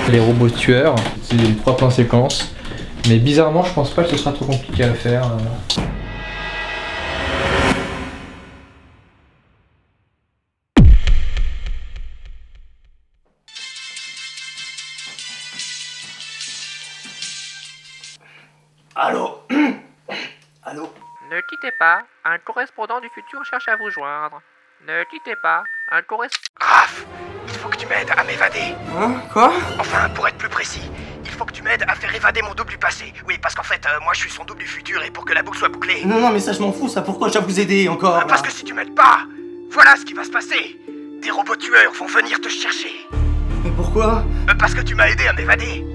les robots tueurs. C'est les 3 plans séquences. Mais bizarrement, je pense pas que ce sera trop compliqué à faire. Allô? Allô? Ne quittez pas, un correspondant du futur cherche à vous joindre. Ne quittez pas, un correspondant... Raph, il faut que tu m'aides à m'évader. Hein? Quoi? Enfin, pour être plus précis, il faut que tu m'aides à faire évader mon double du passé. Oui, parce qu'en fait, moi je suis son double du futur et pour que la boucle soit bouclée... Non, mais ça je m'en fous, ça, pourquoi je dois vous aider encore? Parce que si tu m'aides pas, voilà ce qui va se passer. Des robots tueurs vont venir te chercher. Mais pourquoi? Parce que tu m'as aidé à m'évader.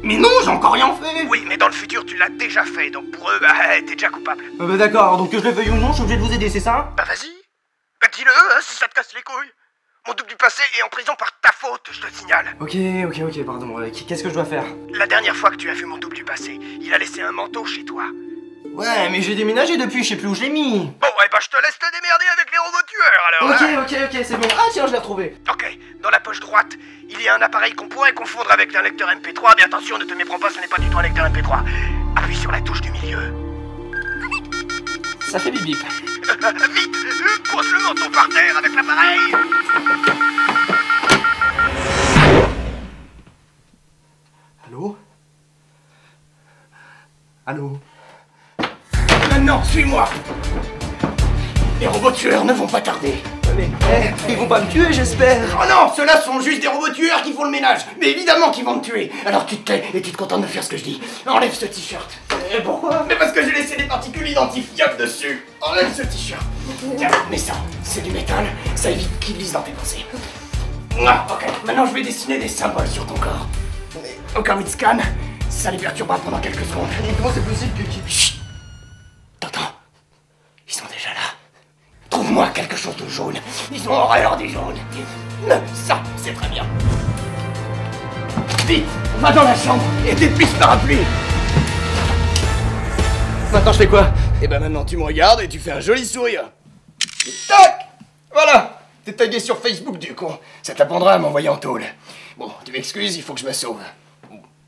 Mais non, j'ai encore rien fait! Oui, mais dans le futur, tu l'as déjà fait, donc pour eux, t'es déjà coupable. Bah d'accord, donc que je le veuille ou non, je suis obligé de vous aider, c'est ça? Bah vas-y. Bah dis-le, hein, si ça te casse les couilles. Mon double du passé est en prison par ta faute, je te le signale. Ok, pardon, qu'est-ce que je dois faire? La dernière fois que tu as vu mon double du passé, il a laissé un manteau chez toi. Ouais, mais j'ai déménagé depuis, je sais plus où je l'ai mis. Bon, ouais, bah je te laisse te démerder avec les robots tueurs, alors. Ok, c'est bon. Ah tiens, je l'ai retrouvé. Ok, dans la poche droite, il y a un appareil qu'on pourrait confondre avec un lecteur MP3, mais attention, ne te méprends pas, ce n'est pas du tout un lecteur MP3. Appuie sur la touche du milieu. Ça fait bip bip. Vite, pose le manteau par terre avec l'appareil. Allô? Maintenant, suis-moi. Les robots tueurs ne vont pas tarder. Mais, ils vont pas me tuer, j'espère. Oh non, ceux-là sont juste des robots tueurs qui font le ménage. Mais évidemment qu'ils vont me tuer. Alors tu te tais et tu te contentes de faire ce que je dis. Enlève ce t-shirt. Et pourquoi? Mais parce que j'ai laissé des particules identifiables dessus. Enlève ce t-shirt. Tiens, mais ça, c'est du métal. Ça évite qu'il glisse dans tes pensées. Ah, ok, maintenant je vais dessiner des symboles sur ton corps. Au cas où il te scanne, ça les perturbera pendant quelques secondes. Mais comment c'est possible que... Chut. T'entends? Ils sont déjà là. Trouve-moi quelque chose de jaune. Ils ont horreur des jaunes. Ça, c'est très bien. Vite, va dans la chambre et déplie ce parapluie. Maintenant je fais quoi? Et ben maintenant tu me regardes et tu fais un joli sourire. Tac! Voilà! T'es tagué sur Facebook du con. Ça t'apprendra à m'envoyer en tôle. Bon, tu m'excuses, il faut que je me sauve.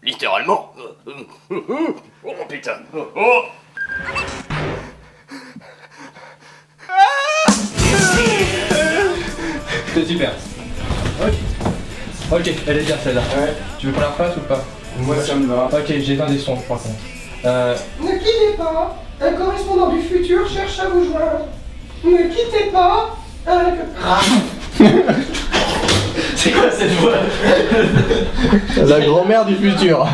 Littéralement. Oh putain. Oh! C'est super. Ok, elle est bien celle-là. Ouais. Tu veux qu'on la refasse ou pas? Moi ça me va. Ok, j'ai éteint des sons, je crois qu'on. Ne quittez pas. Un correspondant du futur cherche à vous joindre. Ne quittez pas. C'est quoi cette voix? La grand-mère du futur.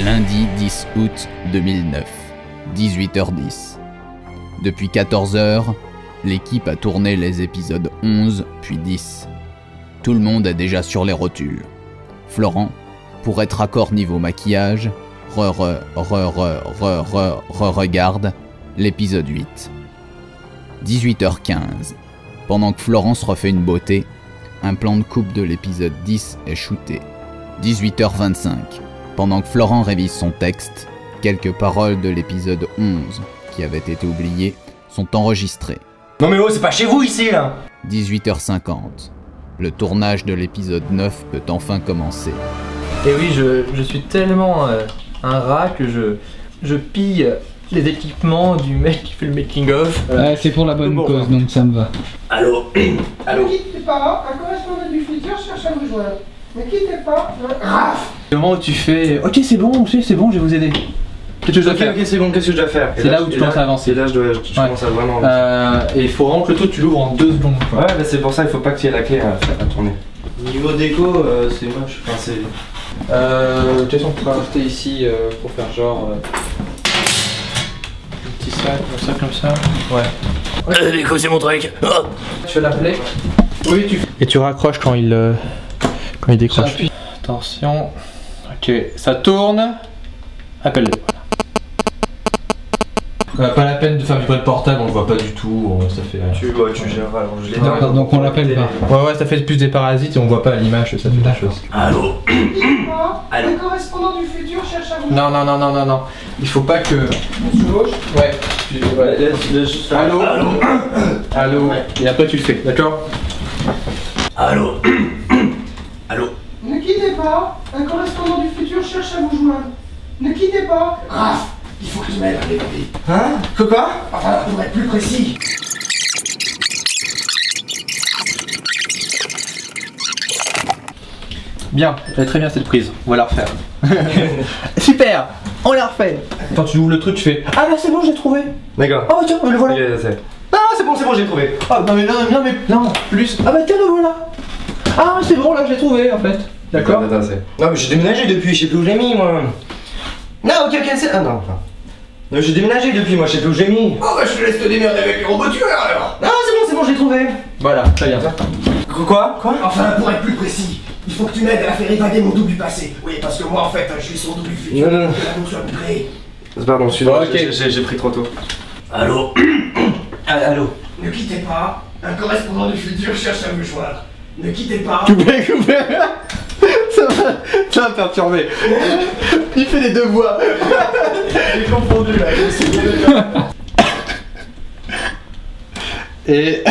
Lundi 10 août 2009, 18h10. Depuis 14h, l'équipe a tourné les épisodes 11 puis 10. Tout le monde est déjà sur les rotules. Florent, pour être raccord niveau maquillage, regarde l'épisode 8. 18h15. Pendant que Florence refait une beauté, un plan de coupe de l'épisode 10 est shooté. 18h25. Pendant que Florent révise son texte, quelques paroles de l'épisode 11, qui avaient été oubliées, sont enregistrées. Non mais oh, c'est pas chez vous ici là. 18h50. Le tournage de l'épisode 9 peut enfin commencer. Et oui, je suis tellement un rat que je pille les équipements du mec qui fait le making of. C'est pour la bonne cause, donc ça me va. Allô? Ne quittez pas. Un correspondant du futur cherche à vous joindre. Ne quittez pas. Le moment où tu fais ok, c'est bon, je vais vous aider. Qu'est-ce que je dois faire? Ok, c'est bon, qu'est-ce que je dois faire? C'est là où tu commences à avancer. Et là, je commence à vraiment avancer. Et il faut vraiment que le truc tu l'ouvres en 2 secondes. Quoi. Ouais, bah c'est pour ça, il faut pas que tu aies la clé à tourner. Niveau déco, c'est moche. Enfin, c'est... De toute façon, on pourra rajouter ici pour faire genre. Un petit sac, comme ça. Ouais. Déco, c'est mon truc. Oh. Tu fais l'appeler? Oui, tu. Et tu raccroches quand il décroche. Attention. Ok, ça tourne. Appelle-le. Pas la peine de faire vibrer le portable, on le voit pas du tout, ça fait... Tu gères, alors je l'ai... Donc on l'appelle pas. Ouais, ça fait plus des parasites et on voit pas à l'image, ça fait des choses. Allô? Ne quittez pas. Un correspondant du futur cherche à vous joindre. Non. Il faut pas que... Ouais. Laisse juste faire... Allô. Et après tu le fais, d'accord? Allô? Allô? Ne quittez pas. pas, un correspondant du futur cherche à vous joindre. Ne quittez pas. Raph, il faut que tu m'aides à l'évader. Hein? Quoi? Enfin, pour être plus précis. Bien, elle est très bien cette prise, on va la refaire. Super, on la refait. Quand tu ouvres le truc, tu fais ah bah c'est bon, j'ai trouvé. D'accord. Oh tiens, le voilà. Non, c'est bon, j'ai trouvé. Ah non mais non, plus. Ah bah tiens, le voilà. Ah c'est bon, là je l'ai trouvé en fait. D'accord. Attends, non mais j'ai déménagé depuis, je sais plus où je l'ai mis moi. Non, ok, c'est... Ah non, enfin... Non, j'ai déménagé depuis, moi je sais plus où je l'ai mis. Oh bah je te laisse te démerder avec les robots tueurs alors. Non, c'est bon, je l'ai trouvé. Voilà, très bien. Quoi? Enfin, pour être plus précis, il faut que tu m'aides à faire évader mon double du passé. Oui, parce que moi en fait, je suis son double du futur. Non. Que la boucle soit bouclée. Pardon, excuse-moi, Ok. j'ai pris trop tôt. Allô? Allô? Ne quittez pas, un correspondant du futur cherche à vous joindre. Ne quittez pas. Coupez. Ça va perturber. Il fait les deux voix. J'ai confondu là. Et...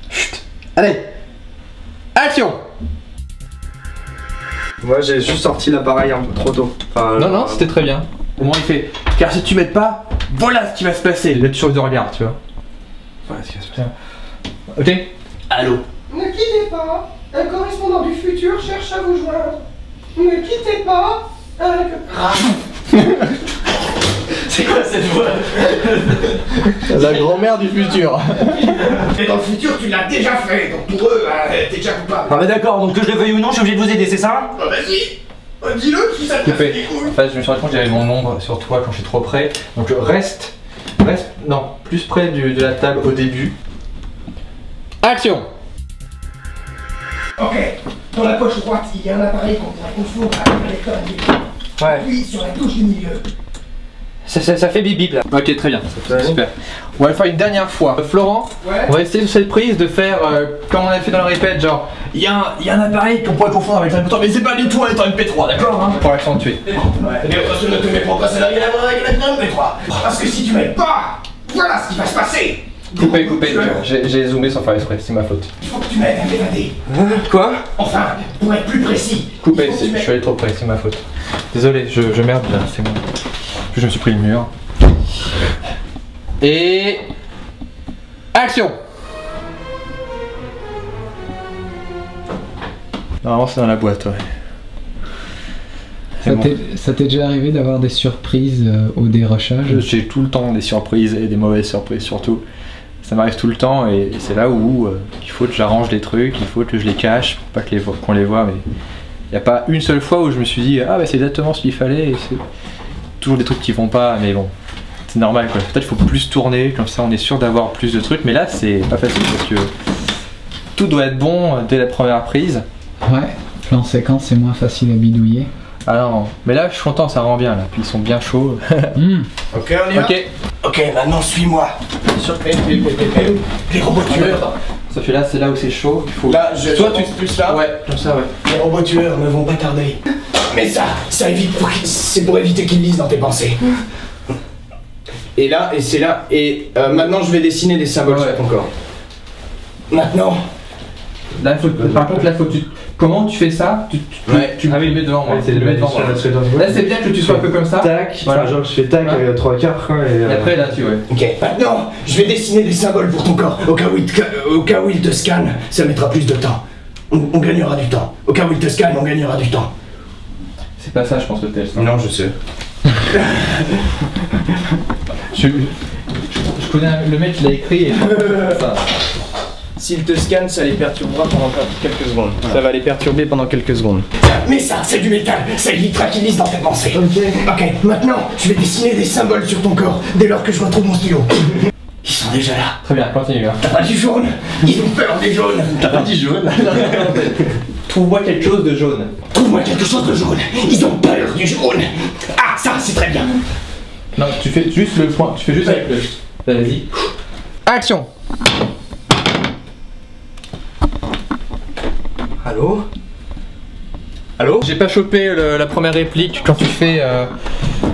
Chut. Allez. Action. Moi j'ai juste sorti l'appareil un peu trop tôt. Enfin, Non, c'était très bien. Au moins il fait, car si tu m'aides pas, voilà ce qui va se passer. Là tu changes de regard, tu vois. Voilà ce qui va se passer. Ok. Allô. Ne quittez pas, un correspondant du futur cherche à vous joindre. Ne quittez pas, C'est quoi cette voix? La grand-mère du futur. Et dans le futur, tu l'as déjà fait, donc pour eux, t'es déjà coupable. Ah mais d'accord, donc que je le veuille ou non, je suis obligé de vous aider, c'est ça? Bah vas-y, dis-le, si ça te casse les couilles. En fait, je me suis rendu compte qu'il y avait mon ombre sur toi quand je suis trop près. Donc reste, non, plus près de la table au début. Action. Ok, dans la poche droite, il y a un appareil qu'on pourrait confondre avec un lecteur DVD. Ouais. Appuie sur la touche du milieu. Ça fait bip bip là. Ok, très bien, super. On va le faire une dernière fois. Florent, Ouais. on va essayer sur cette prise de faire comme on a fait dans le répète, genre il y a un appareil qu'on pourrait confondre avec un MP3, mais c'est pas du tout un lecteur MP3, d'accord hein? Pour l'accentuer. Ouais, mais attention, ne te méprends pas, ça n'a rien à voir avec la lecteur MP3. Parce que si tu m'aides pas, voilà ce qui va se passer. Coupez, j'ai zoomé sans faire exprès, c'est ma faute. Il faut que tu m'aides à m'évader. Quoi? Enfin, pour être plus précis. Coupez, il faut que tu je m'aides- suis allé trop près, c'est ma faute. Désolé, je merde là, c'est moi. Je me suis pris le mur. Et... Action. Normalement c'est dans la boîte, ouais. Ça t'est déjà arrivé d'avoir des surprises au dérochage? J'ai tout le temps des surprises et des mauvaises surprises surtout. Ça m'arrive tout le temps et c'est là où il faut que j'arrange les trucs, il faut que je les cache pour pas qu'on les voit. Mais il n'y a pas une seule fois où je me suis dit ah bah c'est exactement ce qu'il fallait. Et c'est toujours des trucs qui vont pas, mais bon, c'est normal quoi. Peut-être qu'il faut plus tourner, comme ça on est sûr d'avoir plus de trucs. Mais là c'est pas facile parce que tout doit être bon dès la première prise. Ouais, plan séquence c'est moins facile à bidouiller. Ah non, mais là je suis content, ça rend bien là. Puis ils sont bien chauds. Ok, on y va. Ok. Ok, maintenant suis-moi. Sur les robots tueurs. Ça fait là, c'est là où c'est chaud. Il faut. Là, je Toi, pense plus là. Ouais, comme ça, ouais. Les robots tueurs ne vont pas tarder. Mais ça évite c'est pour éviter qu'ils lisent dans tes pensées. Et là, et c'est là, et maintenant je vais dessiner des symboles Ouais. sur ton corps. Maintenant, Là, par contre, là, faut que tu. Comment tu fais ça? Ouais. Tu le mets devant moi. c'est le mets devant moi. Là, c'est bien que tu sois un peu comme ça. Tac, Voilà. enfin, genre je fais tac, Voilà. 3 quarts quoi, et... Et après, là, tu ouais. ok. Maintenant, je vais dessiner des symboles pour ton corps. Au cas où il te scanne, ça mettra plus de temps. On gagnera du temps. Au cas où il te scanne, on gagnera du temps. C'est pas ça, je pense, le test. Non, je sais. Je connais le mec, il a écrit et. Ça. S'il te scanne, ça les perturbera pendant quelques secondes. Ça va les perturber pendant quelques secondes. Mais ça, c'est du métal. Ça évitera qu'ils lisent dans tes pensées. Ok, maintenant, je vais dessiner des symboles sur ton corps dès lors que je retrouve mon stylo. Ils sont déjà là. Très bien, continue. Hein. T'as pas dit jaune? Ils ont peur des jaunes. T'as pas dit jaune? Trouve-moi quelque chose de jaune. Trouve-moi quelque chose de jaune. Ils ont peur du jaune. Ah, ça, c'est très bien. Non, tu fais juste le point. Tu fais juste avec le. Vas-y. Action. Allô? Allô? J'ai pas chopé la première réplique quand tu fais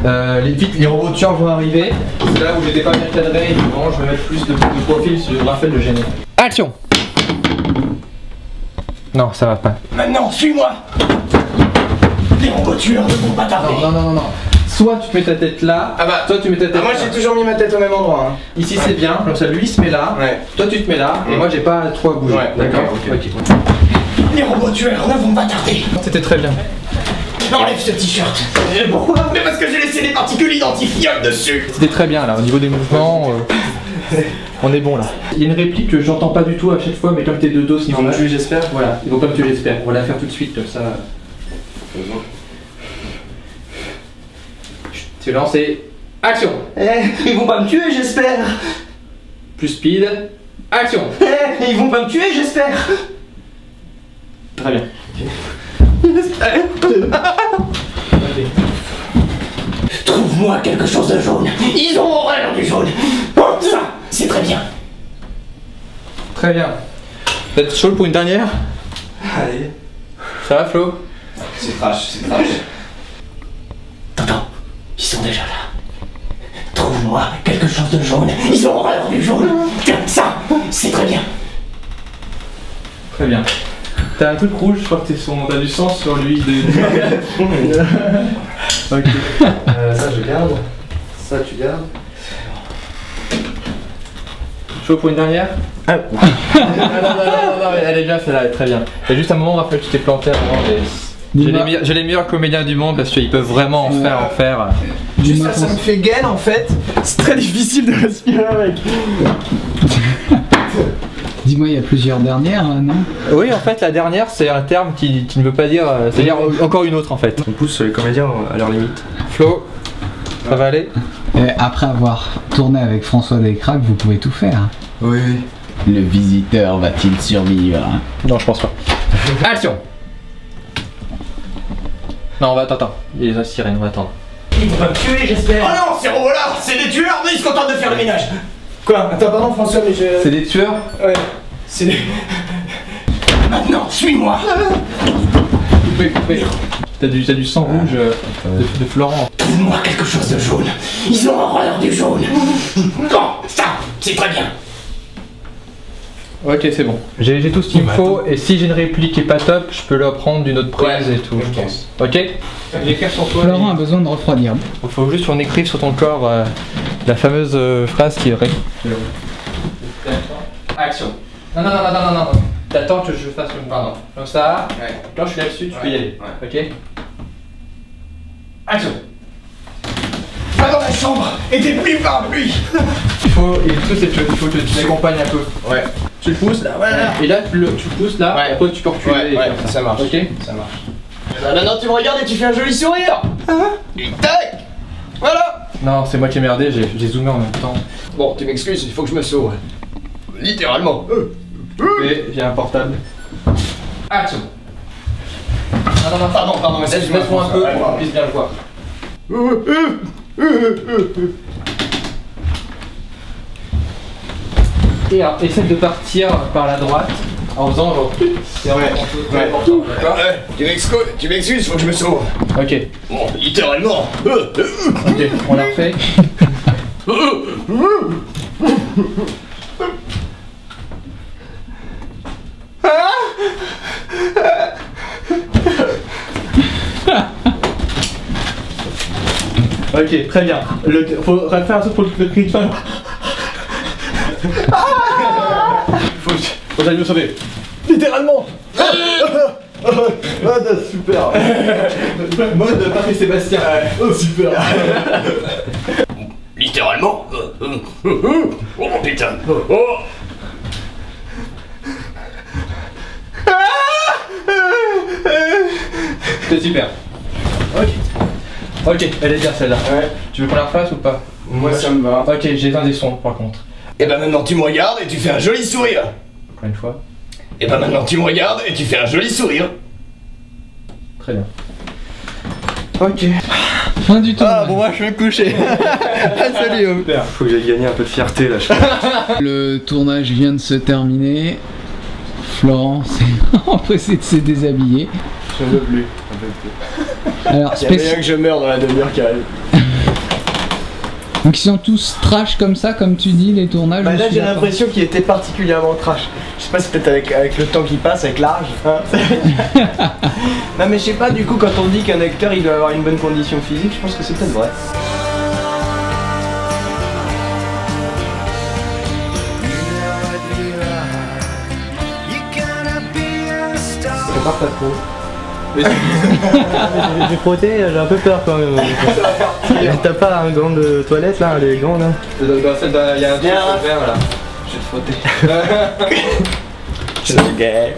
les robots tueurs vont arriver. C'est là où j'étais pas bien cadré et vraiment je vais mettre plus de profil sur Raphaël de gêner. Action. Non, ça va pas. Maintenant, suis-moi. Les robots tueurs ne vont pas tarder. Non. Soit tu mets ta tête là, soit tu mets ta tête Moi là. j'ai toujours mis ma tête au même endroit. Hein. Ici c'est bien, comme ça lui il se met là, Ouais. toi tu te mets là, et moi j'ai pas trop à bouger. Ouais, d'accord, ok. Les robots tueurs ne vont pas tarder. C'était très bien. Enlève ce t-shirt. Pourquoi? Mais parce que j'ai laissé les particules identifiables dessus. C'était très bien là, au niveau des mouvements, on est bon là. Il y a une réplique que j'entends pas du tout à chaque fois, mais comme t'es de dos, Ils vont me tuer, j'espère. Voilà, ils vont pas me tuer, j'espère. On va la faire tout de suite, comme ça. C'est lancé. Action. Ils vont pas me tuer, j'espère. Plus speed. Action. Ils vont pas me tuer, j'espère. Très bien. Trouve-moi quelque chose de jaune. Ils ont horreur du jaune. Ça, c'est très bien. Très bien. Vous êtes chaud pour une dernière? Allez. Ça va Flo? C'est trash, c'est trash. Attends, ils sont déjà là. Trouve-moi quelque chose de jaune. Ils ont horreur du jaune. Ça, c'est très bien. Très bien. T'as un truc rouge, je crois que t'as du sang sur lui. Ok. Ça je garde. Ça tu gardes. Chaud pour une dernière? non, mais elle est bien celle-là, elle est très bien. Il y a juste un moment, Raphaël, tu t'es planté avant. J'ai les meilleurs comédiens du monde parce qu'ils peuvent vraiment en faire. Juste ça me fait gaine en fait. C'est très difficile de respirer avec. Dis-moi, il y a plusieurs dernières, non? Oui, en fait, la dernière, c'est un terme qui ne veut pas dire. C'est-à-dire encore une autre en fait. On pousse les comédiens à leur limite. Flo, ça va aller? Et après avoir tourné avec François Descraques, vous pouvez tout faire. Oui. Le visiteur va-t-il survivre? Non, je pense pas. Action! Non, on va attendre. Il y a les sirènes, on va attendre. Ils vont pas me tuer, j'espère. Oh non, ces robots-là, c'est des tueurs, mais ils se contentent de faire le ménage. Quoi? Attends, pardon François, mais je. C'est des tueurs? Ouais. C'est des. Maintenant, suis-moi. Coupé. T'as du sang rouge de Florent. Trouve-moi quelque chose de jaune. Ils ont horreur du jaune. Bon, ça, c'est très bien. Ok, c'est bon. J'ai tout ce qu'il me faut, et si j'ai une réplique qui est pas top, je peux le reprendre d'une autre prise et tout, je pense. Ok? J'écris sur toi. Florent a besoin de refroidir. Il faut juste qu'on écrive sur ton corps la fameuse phrase qui est vraie. Action. Non. T'attends que je fasse une. Pardon. Comme ça. Ouais. Quand je suis là-dessus, tu peux y aller. Ouais. Ok? Action. Va dans la chambre et t'es plus parapluie. Il faut que tu l'accompagnes un peu. Ouais. Tu le pousses là, voilà. Et là, tu le pousses là, et après tu peux reculer. Ouais, ça marche. Ok? Ça marche. Maintenant, tu me regardes et tu fais un joli sourire. Et tac. Voilà. Non, c'est moi qui ai merdé, j'ai zoomé en même temps. Bon, tu m'excuses, il faut que je me sauve. Littéralement. Et j'ai un portable. Action. Non. Pardon, mais Laisse-moi un peu pour qu'on puisse bien le voir. Et alors, essaie de partir par la droite en faisant genre. C'est important, d'accord? Tu m'excuses, faut que je me sauve. Ok, Bon, littéralement. ok, on la refait. Ok, très bien. Faut faire un truc pour le cri de fin. Faut que j'aille me sauver. Littéralement. Super. Mode Patrick Sébastien. Oh, super. Littéralement. Oh putain. Oh. C'est super. Ok, elle est bien celle-là. Ouais. Tu veux qu'on la refasse ou pas? Moi ça me va. Ok, j'ai un des sons par contre. Et ben maintenant tu me regardes et tu fais un joli sourire. Encore une fois. Et ben maintenant tu me regardes et tu fais un joli sourire. Très bien. Ok. Fin du tour. moi je vais me coucher. Salut. Faut que j'aille gagner un peu de fierté là, je crois. Le tournage vient de se terminer. Florent s'est empressé de se déshabiller. Je ne veux plus. Alors, Il y a moyen que je meure dans la demi-heure qui arrive. Donc ils sont tous trash comme ça, comme tu dis, les tournages. Bah je là suis j'ai d'accord. l'impression qu'il était particulièrement trash. Je sais pas si peut-être avec le temps qui passe, avec l'âge. Hein. Non mais je sais pas, du coup quand on dit qu'un acteur il doit avoir une bonne condition physique, je pense que c'est peut-être vrai. Prépare ta peau. J'ai frotté, j'ai un peu peur quand même. T'as pas un gant de toilette là, les gants là? Il y a un truc vert là. Je vais te frotter. C'est gay.